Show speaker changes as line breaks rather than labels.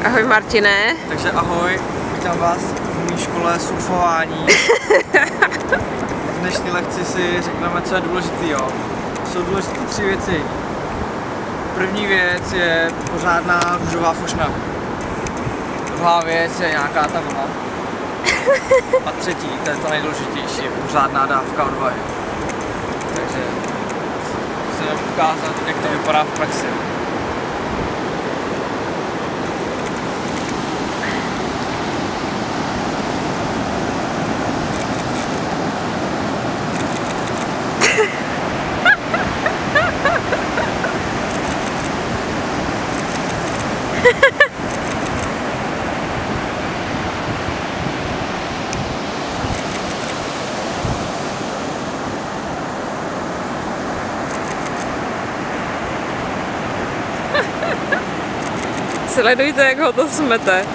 Ahoj Martine.
Takže ahoj, vítám vás v mé škole surfování. V dnešní lekci si řekneme, co je důležitý, jo. Jsou důležité 3 věci. První věc je pořádná růžová fošna. Druhá věc je nějaká ta vlna. A třetí, to je to nejdůležitější, je pořádná dávka odvahy. Takže chceme ukázat, jak to vypadá v praxi.
Sledujte, jak ho to smete.